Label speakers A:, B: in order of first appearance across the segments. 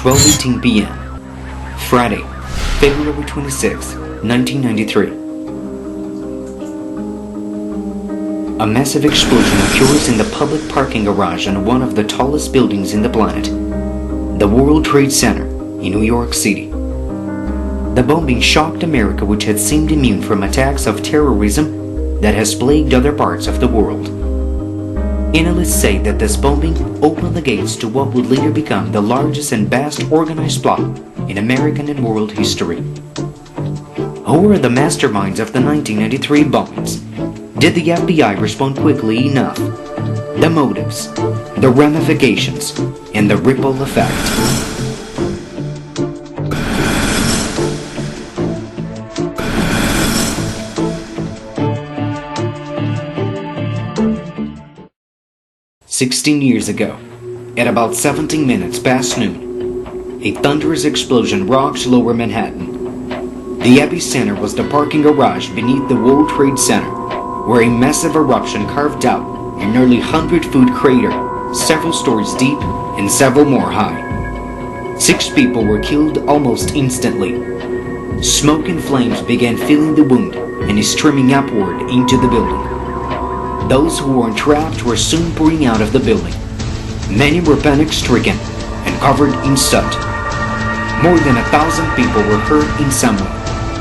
A: 12:18 p.m. Friday, February 26, 1993. A massive explosion occurs in the public parking garage on one of the tallest buildings in the planet, the World Trade Center in New York City. The bombing shocked America, which had seemed immune from attacks of terrorism that has plagued other parts of the world. Analysts say that this bombing opened the gates to what would later become the largest and best organized plot in American and world history. Who were the masterminds of the 1993 bombings? Did the FBI respond quickly enough? The motives, the ramifications, and the ripple effect. "16 years ago, at about 17 minutes past noon, a thunderous explosion rocked lower Manhattan. The epicenter was the parking garage beneath the World Trade Center, where a massive eruption carved out a nearly 100-foot crater, several stories deep and several more high. 6 people were killed almost instantly. Smoke and flames began filling the wound and streaming upward into the building. Those who were entrapped were soon pouring out of the building. Many were panic-stricken and covered in soot. More than 1,000 people were hurt in some way,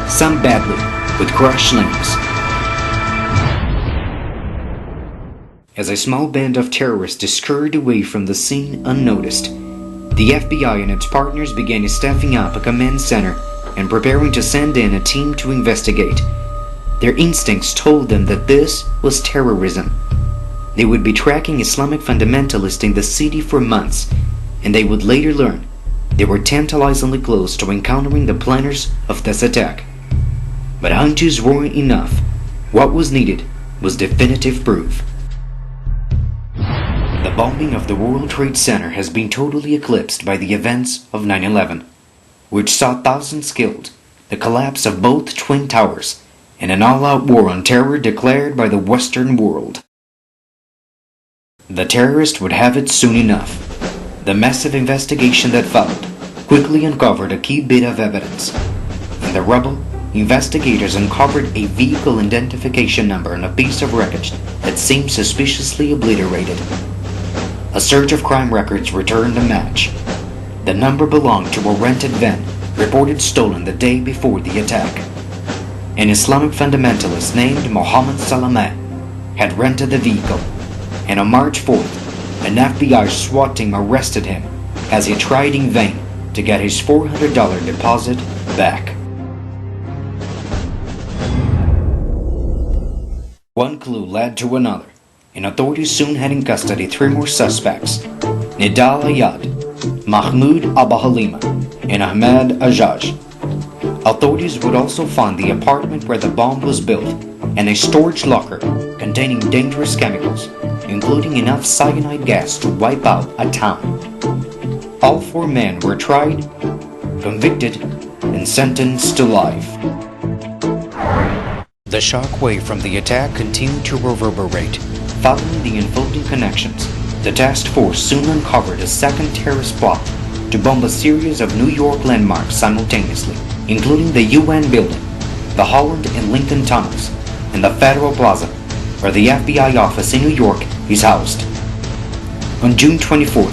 A: some badly, with crushed limbs. As a small band of terrorists scurried away from the scene unnoticed, the FBI and its partners began staffing up a command center and preparing to send in a team to investigate. Their instincts told them that this was terrorism. They would be tracking Islamic fundamentalists in the city for months, and they would later learn they were tantalizingly close to encountering the planners of this attack. But hunches weren't enough. What was needed was definitive proof. The bombing of the World Trade Center has been totally eclipsed by the events of 9/11, which saw thousands killed, the collapse of both Twin Towers, and an all-out war on terror declared by the Western world. The terrorists would have it soon enough. The massive investigation that followed quickly uncovered a key bit of evidence. In the rubble, investigators uncovered a vehicle identification number on a piece of wreckage that seemed suspiciously obliterated. A search of crime records returned a match. The number belonged to a rented van reported stolen the day before the attack. An Islamic fundamentalist named Mohammed Salameh had rented the vehicle, and on March 4th, an FBI SWAT team arrested him as he tried in vain to get his $400 deposit back. One clue led to another, and authorities soon had in custody 3 more suspects: Nidal Ayad, Mahmoud Abu Halima, and Ahmed Ajaj. Authorities would also find the apartment where the bomb was built and a storage locker containing dangerous chemicals, including enough cyanide gas to wipe out a town. All 4 men were tried, convicted, and sentenced to life. The shockwave from the attack continued to reverberate. Following the unfolding connections, the task force soon uncovered a second terrorist plot to bomb a series of New York landmarks simultaneously, including the UN building, the Holland and Lincoln tunnels, and the Federal Plaza, where the FBI office in New York is housed. On June 24,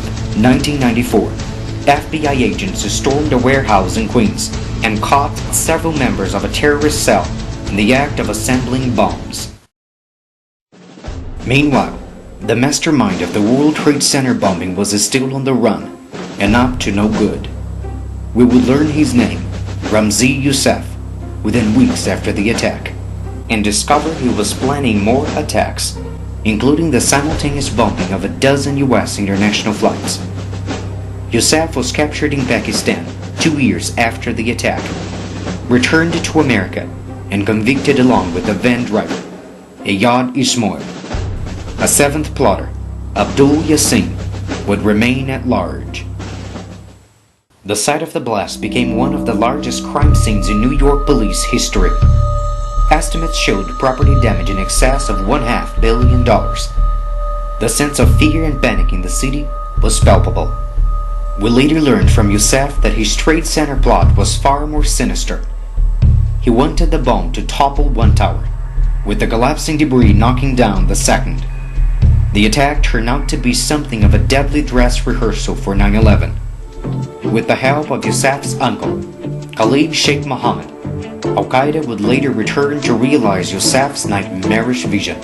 A: 1994, FBI agents stormed a warehouse in Queens and caught several members of a terrorist cell in the act of assembling bombs. Meanwhile, the mastermind of the World Trade Center bombing was still on the run and up to no good. We would learn his name, Ramzi Youssef, within weeks after the attack, and discover he was planning more attacks, including the simultaneous bombing of a dozen US international flights. Youssef was captured in Pakistan 2 years after the attack, returned to America, and convicted along with the van driver, Ayad Ismail. A 7th plotter, Abdul Yassin, would remain at large. The site of the blast became one of the largest crime scenes in New York police history. Estimates showed property damage in excess of $500 million. The sense of fear and panic in the city was palpable. We later learned from Yosef that his trade center plot was far more sinister. He wanted the bomb to topple one tower, with the collapsing debris knocking down the second. The attack turned out to be something of a deadly dress rehearsal for 9/11. With the help of Yosef's uncle, Khalid Sheikh Mohammed, Al-Qaeda would later return to realize Yosef's nightmarish vision.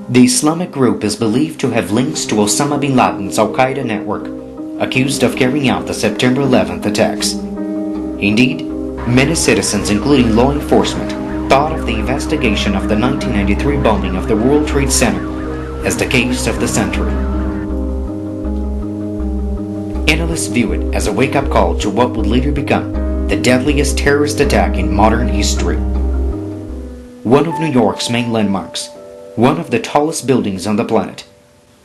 A: The Islamic group is believed to have links to Osama bin Laden's Al-Qaeda network, accused of carrying out the September 11th attacks. Indeed, many citizens, including law enforcement, thought of the investigation of the 1993 bombing of the World Trade Center as the case of the century. Analysts view it as a wake-up call to what would later become the deadliest terrorist attack in modern history. One of New York's main landmarks, one of the tallest buildings on the planet,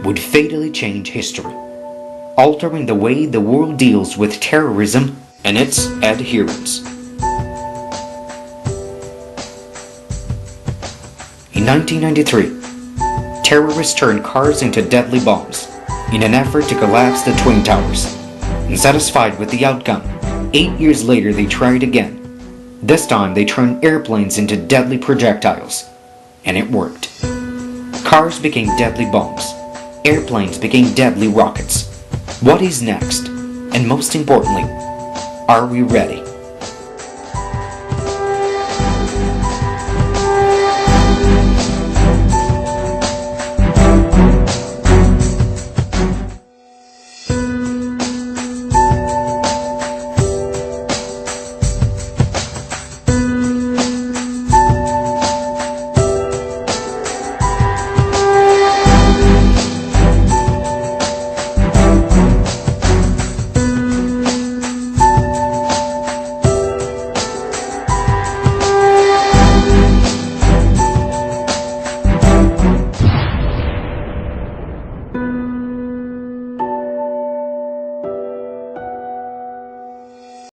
A: would fatally change history, altering the way the world deals with terrorism and its adherents. In 1993, terrorists turned cars into deadly bombs in an effort to collapse the Twin Towers. Unsatisfied with the outcome, 8 years later they tried again. This time they turned airplanes into deadly projectiles, and it worked. Cars became deadly bombs. Airplanes became deadly rockets. What is next? And most importantly, are we ready?